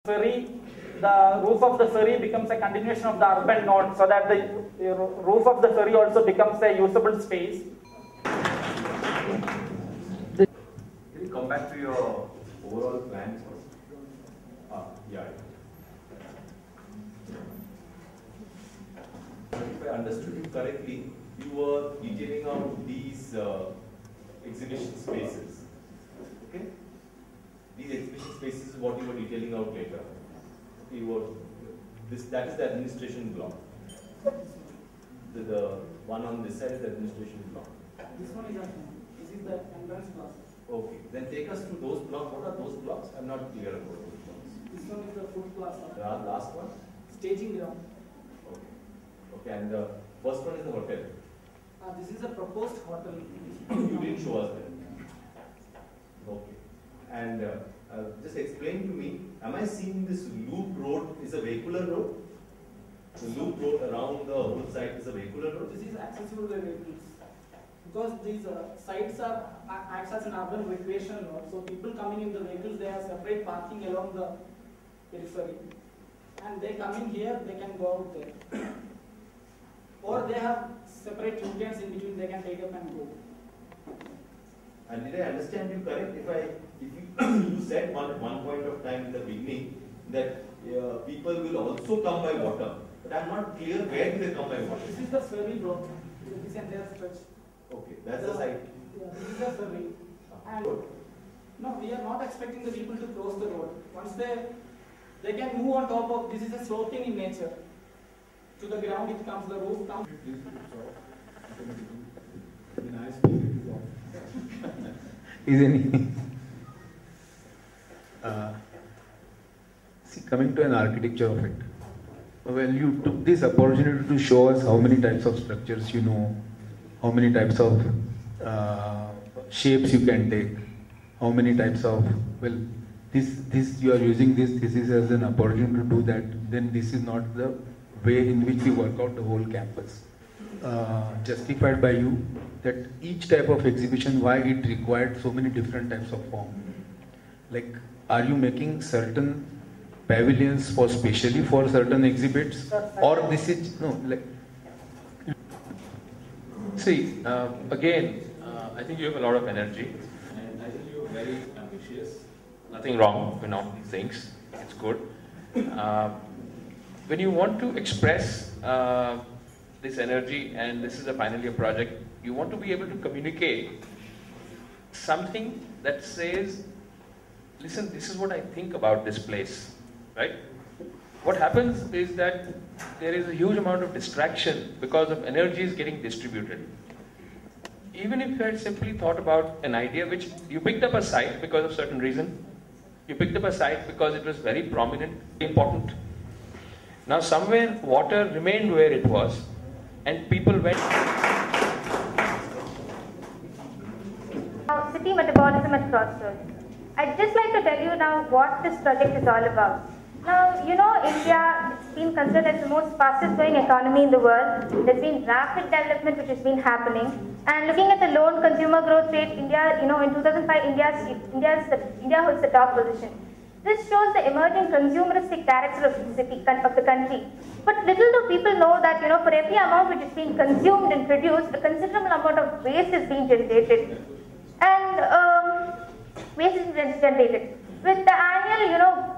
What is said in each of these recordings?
ferry, the roof of the ferry becomes a continuation of the urban node, so that the roof of the ferry also becomes a usable space. Can you come back to your overall plan first? Yeah. If I understood you correctly, you were detailing out these exhibition spaces. Okay? These exhibition spaces is what you were detailing out later. You were, that is the administration block. The one on this side is the administration block. This one is this is the entrance block. Okay, then take us through those blocks. What are those blocks? I'm not clear about those blocks. This one is the food plaza. The last one? Staging ground. Okay. Okay, and the first one is the hotel. This is a proposed hotel. You didn't show us that. Okay. And just explain to me, am I seeing this loop road is a vehicular road? The loop road around the whole site is a vehicular road? This is accessible by vehicles. Because these sites acts as an urban recreational node, so people coming in the vehicles, they have separate parking along the periphery. And they come in here, they can go out there. Or they have separate U-turns in between, they can take up and go. And did I understand you correct? You said at one point of time in the beginning that people will also come by water. But I'm not clear where do they come by water. This is the ferry block. This entire stretch. Okay, that's the site. Yeah, this is the ferry. And no, we are not expecting the people to cross the road. Once they can move on top of, this is a sloping in nature. To the ground it comes, the roof comes. Isn't he? See, coming to an architecture of it. Well, you took this opportunity to show us how many types of structures you know, how many types of shapes you can take, how many types of, well, this you are using this is as an opportunity to do that, then this is not the way in which we work out the whole campus. Justified by you that each type of exhibition, why it required so many different types of form. Like, are you making certain pavilions for specially for certain exhibits, or this is no like? See, again, I think you have a lot of energy, and I think you're very ambitious. Nothing wrong with all these things. It's good. When you want to express this energy, and this is a final year project, you want to be able to communicate something that says, listen, this is what I think about this place, right? What happens is that there is a huge amount of distraction because of energy is getting distributed. Even if you had simply thought about an idea which you picked up a site because of certain reason, you picked up a site because it was very prominent, important. Now somewhere water remained where it was and people went. City metabolism at crossroads. I'd just like to tell you now what this project is all about. Now, you know, India has been considered as the most fastest growing economy in the world. There's been rapid development which has been happening. And looking at the loan consumer growth rate, India, you know, in 2005, India holds the top position. This shows the emerging consumeristic character of the country. But little do people know that, you know, for every amount which is being consumed and produced, a considerable amount of waste is being generated. And waste is generated. With the annual, you know,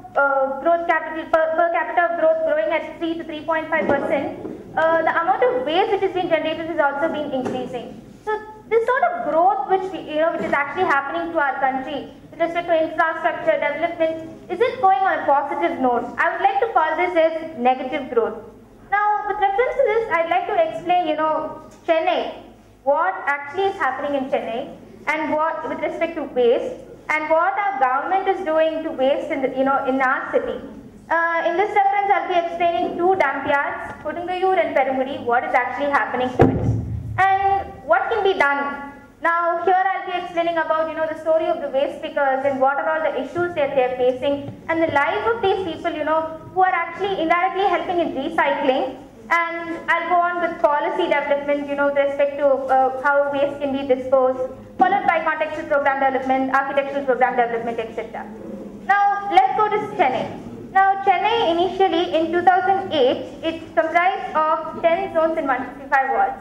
growth capital per capita growth growing at 3 to 3.5%, the amount of waste which is being generated has also been increasing. So this sort of growth which is actually happening to our country with respect to infrastructure development isn't going on a positive note. I would like to call this as negative growth. Now, with reference to this, I'd like to explain, you know, Chennai, what actually is happening in Chennai, and what with respect to waste, and what our government is doing to waste in in our city. In this reference, I'll be explaining two dump yards, Kodungayur and Perumudi, what is actually happening to it, and what can be done. Now, here I'll be explaining about, you know, the story of the waste pickers and what are all the issues that they're facing, and the life of these people, you know, who are actually indirectly helping in recycling. And I'll go on with policy development, you know, with respect to how waste can be disposed, followed by contextual program development, architectural program development, etc. Now, let's go to Chennai. Now, Chennai initially in 2008, it comprised of 10 zones and 155 wards.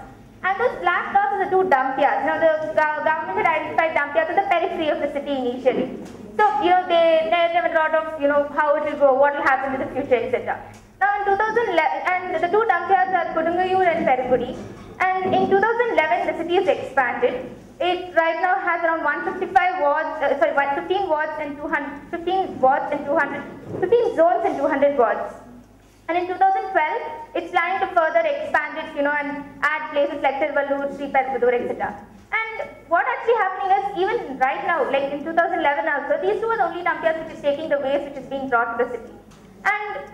And those black dots are the two dump yards. Now the government had identified dump yards at the periphery of the city initially. So, they never thought of, how it will go, what will happen in the future, etc. Now in 2011, and the two dump yards are Kodungayur and Perugudi. And in 2011, the city has expanded. It right now has around 155 wards, 15 wards and 15 zones and 200 wards. And in 2012, it's planning to further expand it, and add places like Tiruvallur, Sri Perumbudur, etc. And what actually happening is, even right now, like in 2011 also, these two are the only dump yards which is taking the waste which is being brought to the city. And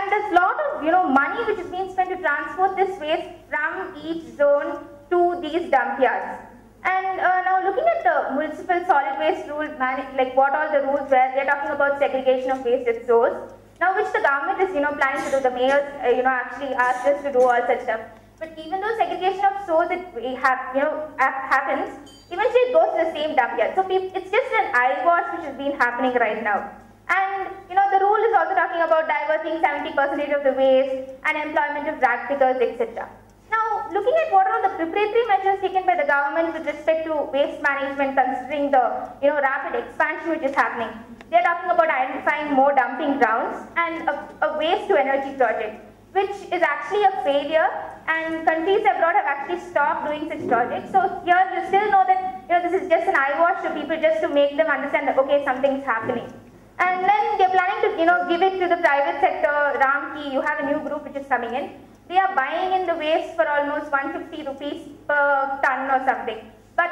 there's a lot of, money which is being spent to transport this waste from each zone to these dump yards. And now looking at the municipal solid waste rule, like what all the rules were, they're talking about segregation of waste at source. Now which the government is, planning to do, the mayors, actually asked us to do all such stuff. But even though segregation of source happens, eventually it goes to the same dump yard. So it's just an eyewash which has been happening right now. And the rule is also talking about diverting 70% of the waste and employment of rag pickers, etc. Now, looking at what are the preparatory measures taken by the government with respect to waste management, considering the rapid expansion which is happening, they are talking about identifying more dumping grounds and a waste to energy project, which is actually a failure, and countries abroad have actually stopped doing such projects. So here you still know that this is just an eyewash to people, just to make them understand that okay, something is happening. And then they're planning to give it to the private sector. Ramki, you have a new group which is coming in. They are buying in the waste for almost 150 rupees per ton or something. But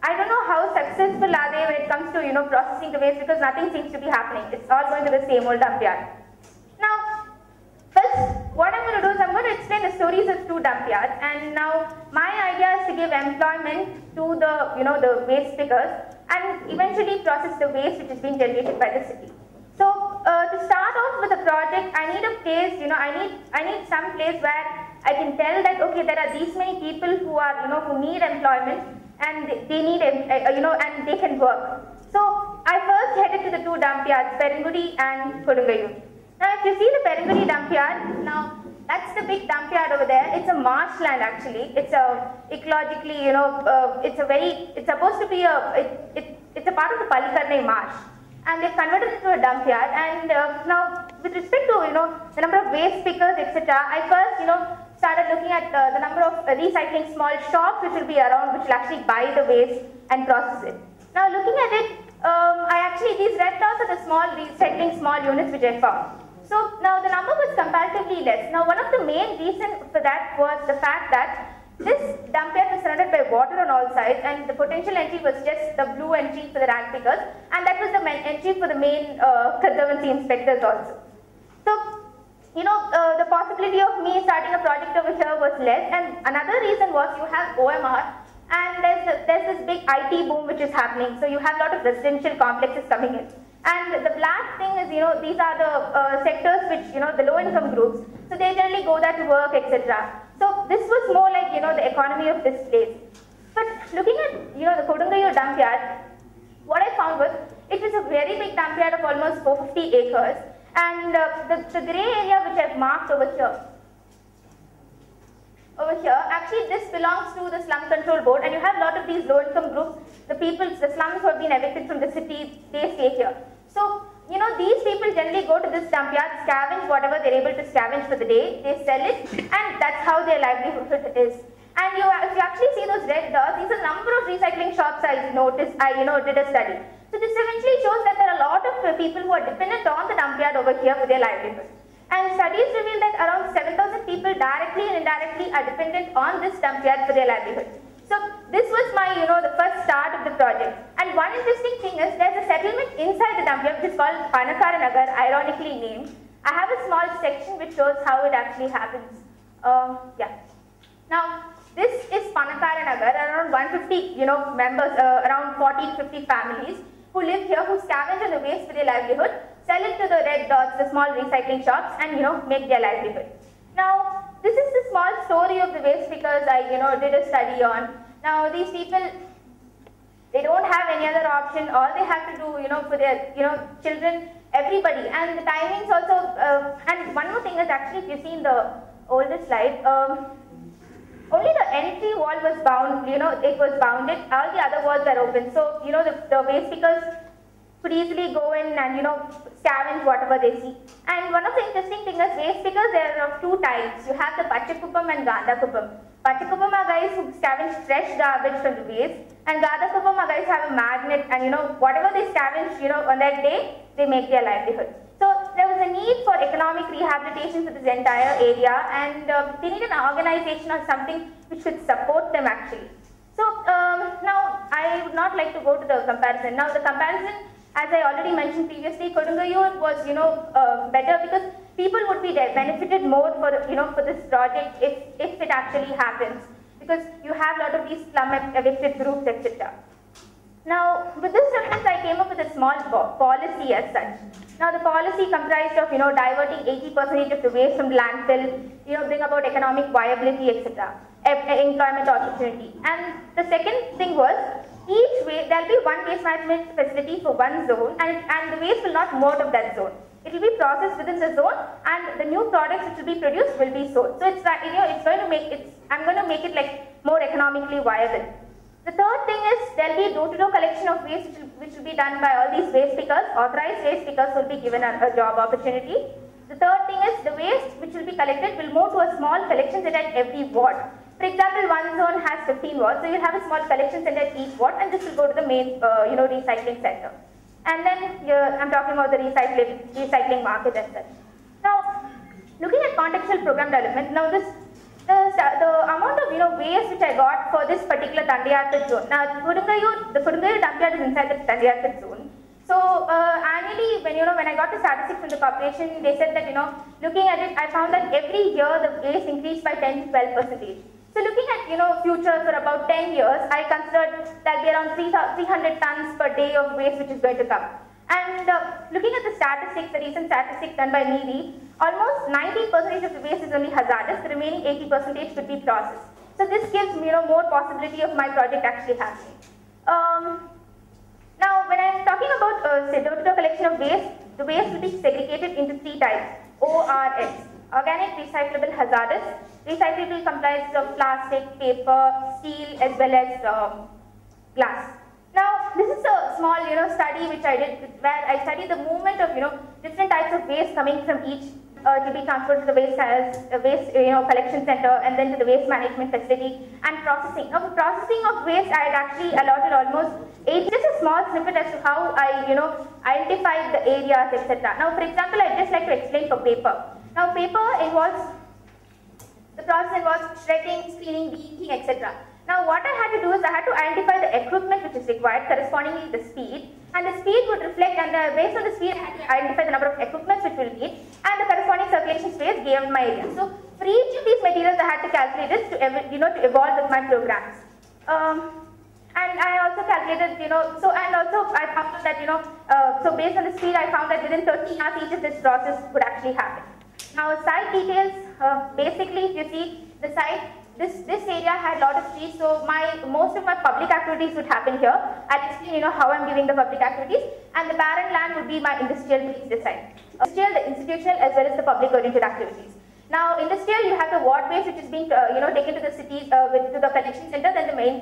I don't know how successful are they when it comes to processing the waste, because nothing seems to be happening. It's all going to the same old dump yard. Now, first, what I'm going to do is I'm going to explain the stories of two dump yards. And now my idea is to give employment to the the waste pickers and eventually process the waste which is being generated by the city. So to start off with the project, I need a place, I need some place where I can tell that okay, there are these many people who are who need employment and they need and they can work. So I first headed to the two dump yards, Perungudi and Kodungayur. Now if you see the Perungudi dump yard, now that's the big dump yard over there. It's a marshland actually. It's a ecologically, it's supposed to be it's a part of the Palikarnai marsh. And they've converted it to a dump yard. And now, with respect to the number of waste pickers, etc., I first started looking at the number of recycling small shops which will be around, which will actually buy the waste and process it. Now, looking at it, these red dots are the small recycling small units which I found. So now the number was comparatively less. Now, one of the main reasons for that was the fact that this dump yard was surrounded by water on all sides, and the potential entry was just the blue entry for the rag pickers, and that was the entry for the main conservancy inspectors also. So, the possibility of me starting a project over here was less, and another reason was you have OMR, and there's this big IT boom which is happening. So you have a lot of residential complexes coming in. And the black thing is, these are the sectors which, the low-income groups, so they generally go there to work, etc. So this was more like, the economy of this place. But looking at, the Kodungayur dump yard, what I found was, it was a very big dump yard of almost 450 acres, and the grey area which I've marked over here, actually this belongs to the slum control board, and you have a lot of these low-income groups, the slums who have been evicted from the city, they stay here. So, these people generally go to this dump yard, scavenge whatever they're able to scavenge for the day, they sell it, and that's how their livelihood is. And if you actually see those red dots, these are a number of recycling shops I noticed, did a study. So this eventually shows that there are a lot of people who are dependent on the dump yard over here for their livelihood. And studies reveal that around 7,000 people directly and indirectly are dependent on this dump yard for their livelihood. So this was my, the first start of the project. And one interesting thing is there's a settlement inside the dump yard which is called Panakara Nagar, ironically named. I have a small section which shows how it actually happens. Now this is Panakara Nagar, around 150, members, around 40 to 50 families who live here, who scavenge on the waste for their livelihood, sell it to the red dots, the small recycling shops, and make their livelihood. Now, this is the small story of the waste pickers I did a study on. Now, these people, they don't have any other option. All they have to do, for their children, everybody, and the timings also and one more thing is actually, if you see in the older slide, only the entry wall was bound, it was bounded, all the other walls are open. So, the waste pickers could easily go in and, scavenge whatever they see. And one of the interesting things is waste pickers, there are of two types. You have the Pachakupam and Gandakupam. Pachakupam are guys who scavenge fresh garbage from the waste, and Gandakupam are guys who have a magnet, and whatever they scavenge, on that day, they make their livelihood. So there was a need for economic rehabilitation for this entire area, and they need an organization or something which could support them actually. So now I would not like to go to the comparison. Now the comparison, as I already mentioned previously, Kodungallur was better because people would be benefited more for this project if it actually happens, because you have a lot of these slum evicted groups, etc. Now, with this reference, I came up with a small policy as such. Now, the policy comprised of, diverting 80% of the waste from the landfill, bring about economic viability, etc., employment opportunity. And the second thing was, there'll be one waste management facility for one zone, and the waste will not move out of that zone. It will be processed within the zone, and the new products which will be produced will be sold. So it's I'm going to make it like more economically viable. The third thing is there will be door-to-door collection of waste which will be done by all these waste pickers. Authorized waste pickers will be given a job opportunity. The third thing is the waste which will be collected will move to a small collection center at every ward. For example, one zone has 15 wards, so you'll have a small collection center at each ward, and this will go to the main recycling center. And then I'm talking about the recycling market as such. Now, looking at contextual program development, now the amount of waste which I got for this particular Tandiyarpet zone. Now, the Kodungallur dumpyard is inside the Tandiyarpet zone. So annually, when I got the statistics from the corporation, they said that looking at it, I found that every year the waste increased by 10 to 12%. So looking at future for about 10 years, I considered there'll be around 300 tons per day of waste which is going to come. And looking at the statistics, the recent statistics done by NEERI, almost 90% of the waste is only hazardous, the remaining 80% could be processed. So this gives more possibility of my project actually happening. Now, when I'm talking about door-to-door collection of waste, the waste will be segregated into three types, ORS, organic, recyclable, hazardous. Recyclable comprises of plastic, paper, steel, as well as glass. Now, this is a small, study which I did, where I studied the movement of, different types of waste coming from each to be transferred to the waste collection center, and then to the waste management facility, and processing. Now, for processing of waste, I had actually allotted almost 8, just a small snippet as to how I, identified the areas, etc. Now, for example, I'd just like to explain for paper. Now, paper the process involves shredding, screening, de-inking, etc. Now, what I had to do is I had to identify the equipment which is required, correspondingly the speed, and the speed would reflect, and based on the speed, I had to identify the number of equipments which will need, and the corresponding circulation space given my area. So, for each of these materials, I had to calculate this to evolve with my programs. And I also calculated, and also I found that, so based on the speed, I found that within 30 hours, each of this process would actually happen. Now, site details, basically, if you see the site, this area had a lot of trees, so most of my public activities would happen here. I'll explain, how I'm giving the public activities, and the barren land would be my industrial trees this side. Industrial, the institutional, as well as the public-oriented activities. Now, industrial, you have the ward waste which is being, taken to the cities, to the collection center, then the main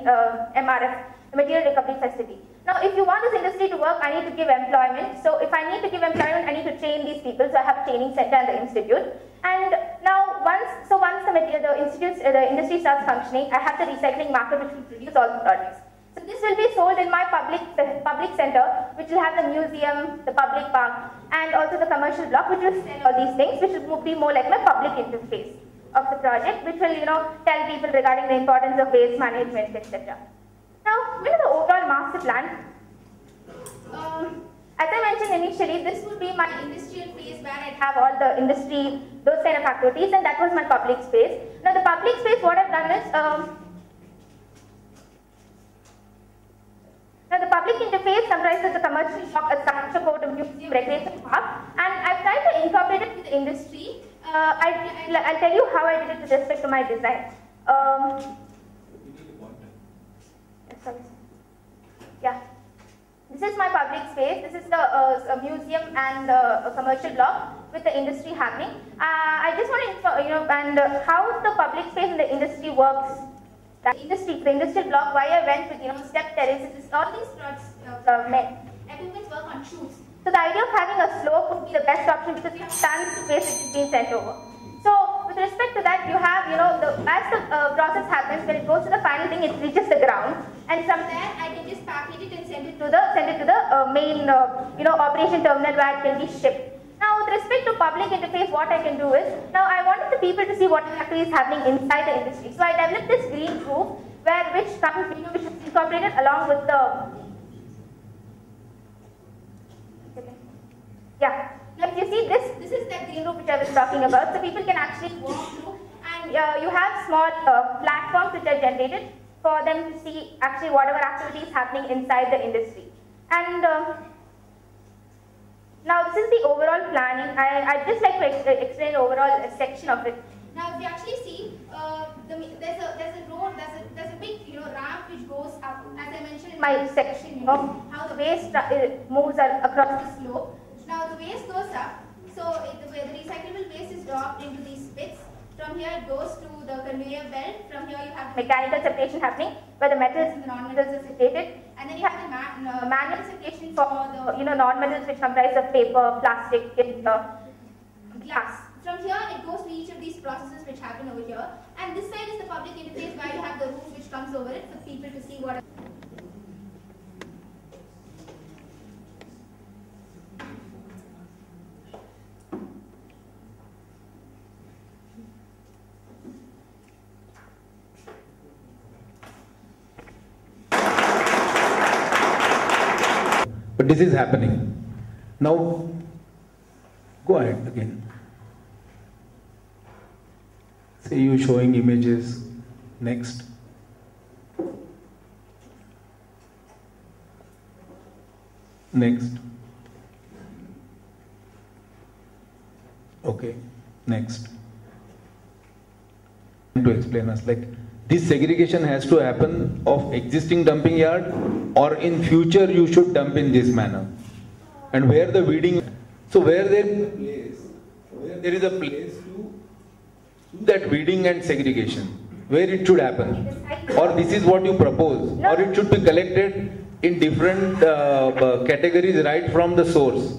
MRF, the material recovery facility. Now, if you want this industry to work, I need to give employment. So, if I need to give employment, I need to train these people. So, I have a training center and the institute. And now, once the industry starts functioning, I have the recycling market which will produce all the products. So, this will be sold in my public center, which will have the museum, the public park, and also the commercial block, which will sell all these things, which will be more like my public interface of the project, which will, tell people regarding the importance of waste management, etc. Now, what is the overall master plan? As I mentioned initially, this would be my industrial phase where I'd have all the industry, those kind of activities, and that was my public space. Now, the public space, what I've done is, now the public interface comprises the commercial block, a structure code, a museum, recreation park, and I've tried to incorporate it with the industry. I'll tell you how I did it with respect to my design. Yeah, this is my public space. This is the museum and the commercial block. with the industry happening. I just want to, how the public space in the industry works. The industrial block, why I went with, step terraces, all these equipments work on chutes. So the idea of having a slope would be the best option because you have tons of space which is being sent over. So with respect to that, you have, as the process happens, when it goes to the final thing, it reaches the ground, and from there I can just package it and send it to the main, operation terminal where it can be shipped. Now, with respect to public interface, what I can do is, now I wanted the people to see what actually is happening inside the industry. So I developed this green roof, which is incorporated along with the. Yeah. Now, if you see this is the green roof which I was talking about. So people can actually walk through, and you have small platforms which are generated for them to see actually whatever activity is happening inside the industry. And now this is the overall planning. I'd just like to explain the overall section of it. Now, if you actually see, there's a road, there's a big ramp which goes up. As I mentioned in my section, how the waste moves across the slope. Now the waste goes up, so the recyclable waste is dropped into these pits. From here it goes to the conveyor belt. From here you have mechanical separation happening, where the metals and the non-metals are separated, and then you have the manual separation for the non-metals which comprise of paper, plastic, and glass. From here it goes to each of these processes which happen over here, and this side is the public interface where you have the roof which comes over it for people to see what. But this is happening. Now, go ahead again. Say you showing images. Next. Next. Okay. Next. To explain us, like, this segregation has to happen of existing dumping yard, or in future you should dump in this manner. And where the weeding, so where there is a place to do that weeding and segregation, where it should happen, or this is what you propose, or it should be collected in different categories right from the source.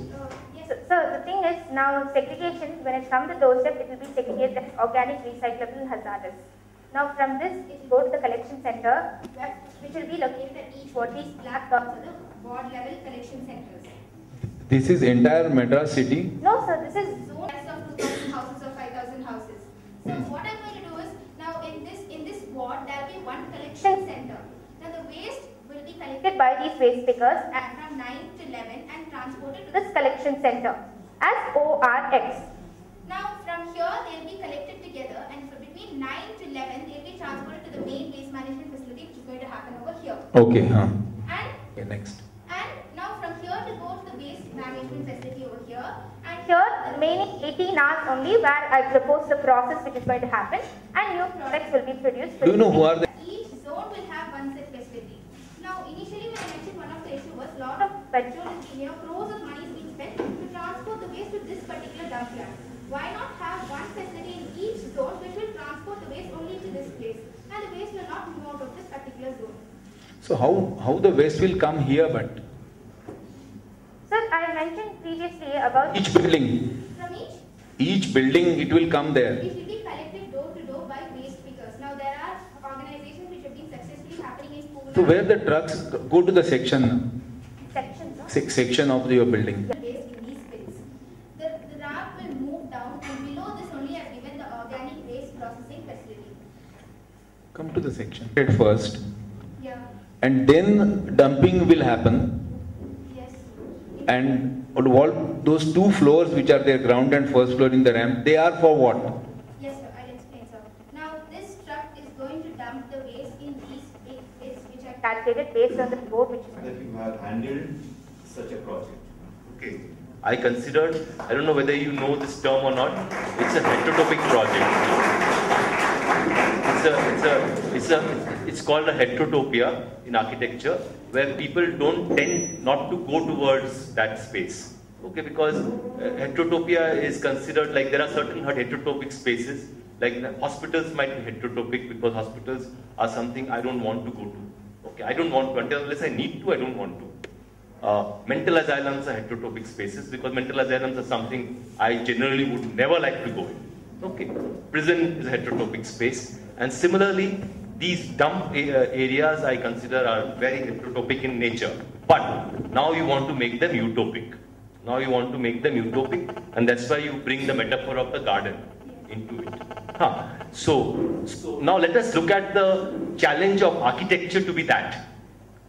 Yes, so the thing is, now segregation, when it comes to doorstep, it will be segregated as organic, recyclable, hazardous. Now from this, it will go to the collection center, which will be located at each ward. These black dots are the ward level collection centers. This is entire Madras city? No, sir, this is zone of 2,000 houses or 5,000 houses. So what I'm going to do is, now in this ward, there will be one collection center. Now the waste will be collected by these waste pickers from 9 to 11 and transported to this collection center as ORX. Now from here, they will be collected together, and between 9 to 11, they will be transported to the main waste management facility, which is going to happen over here. Okay, And next. And now from here to go to the waste management facility over here, and here the remaining 18 hours only where I propose the process which is going to happen, and new products will be produced. Do you know who are they? Each zone will have one set facility. Now initially when I mentioned one of the issues was a lot of petrol is being, crores of money is being spent to transport the waste to this particular dump yard. Why not have one facility in each zone which will transport the waste only to this place, and the waste will not move out of this particular zone. So how the waste will come here, but? Sir, I mentioned previously about Each building. From Each building it will come there. It will be collected door to door by waste pickers. Now there are organizations which have been successfully happening in Pune. So where the trucks go to the section? Sections, no? Section of your building. Waste in these pits. The ramp will move down, and below this only I've given the organic waste processing facility. Come to the section. At first. Yeah. And then dumping will happen. Yes. And all those two floors which are there, ground and first floor in the ramp, they are for what? Yes, sir. I'll explain, sir. Now this truck is going to dump the waste in these big pits which are calculated based on the board which is. That you have handled such a project. Okay. I considered, I don't know whether you know this term or not, it's a heterotopic project. It's called a heterotopia in architecture, where people don't tend not to go towards that space. Okay, because heterotopia is considered like there are certain heterotopic spaces. Like hospitals might be heterotopic because hospitals are something I don't want to go to. Okay, I don't want to until unless I need to. I don't want to. Mental asylums are heterotopic spaces because mental asylums are something I generally would never like to go in. Okay, prison is a heterotopic space, and similarly, these dump areas I consider are very heterotopic in nature. But now you want to make them utopic. Now you want to make them utopic, and that's why you bring the metaphor of the garden into it. So now let us look at the challenge of architecture to be that.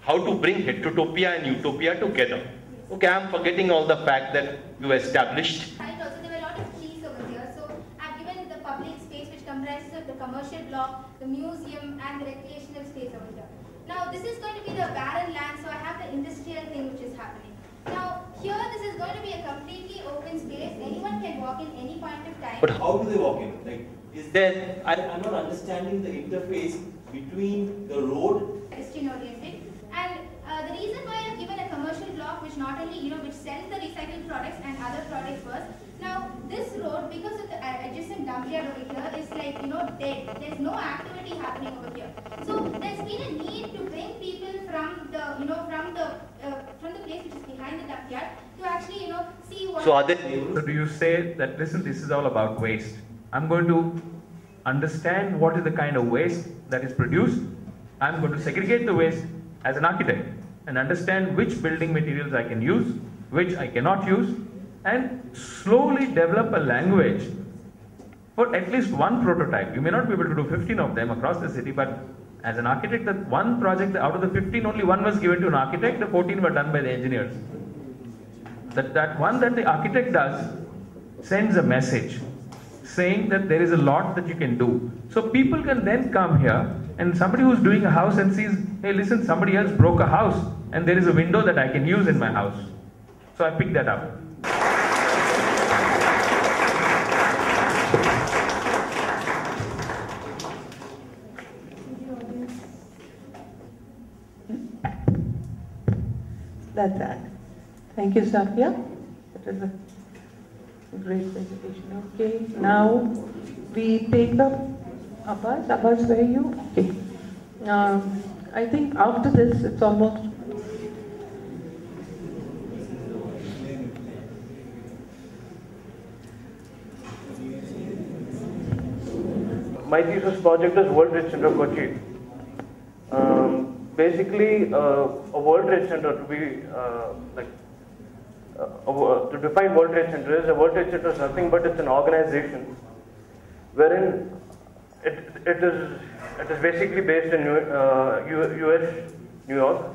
How to bring heterotopia and utopia together. Okay, I'm forgetting all the fact that you established. Also, there were a lot of trees over here, so I've given the public space which comprises of the commercial block, the museum and the recreational space over here. Now this is going to be the barren land, so I have the industrial thing which is happening. Now here this is going to be a completely open space, anyone can walk in any point of time. But how do they walk in? Like, is there, I'm not understanding the interface between the road. Pedestrian oriented. And the reason why I've given a commercial block which not only, which sells the recycled products and other products was, now this road, because of the adjacent dump yard over here is like, dead. There's no activity happening over here. So there's been a need to bring people from the, from the place which is behind the dump yard to actually, see what. So are they? So do you say that, listen, this is all about waste. I'm going to understand what is the kind of waste that is produced. I'm going to segregate the waste as an architect and understand which building materials I can use, which I cannot use, and slowly develop a language for at least one prototype. You may not be able to do 15 of them across the city, but as an architect, that one project, out of the 15, only one was given to an architect, the 14 were done by the engineers. That one that the architect does sends a message saying that there is a lot that you can do. So people can then come here, and somebody who's doing a house and sees, hey, listen, somebody else broke a house and there is a window that I can use in my house. So I pick that up. That's that. Thank you, Safia. That was a great presentation. Okay, now we take up Abbas. Abbas, where are you? Okay. I think after this, it's almost. My thesis project is World Trade Center Kochi. Basically, a World Trade Center to be to define World Trade Center is, a World Trade Center is nothing but it's an organization wherein it is basically based in US, New York,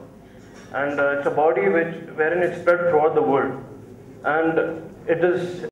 and it's a body wherein it's spread throughout the world, and it is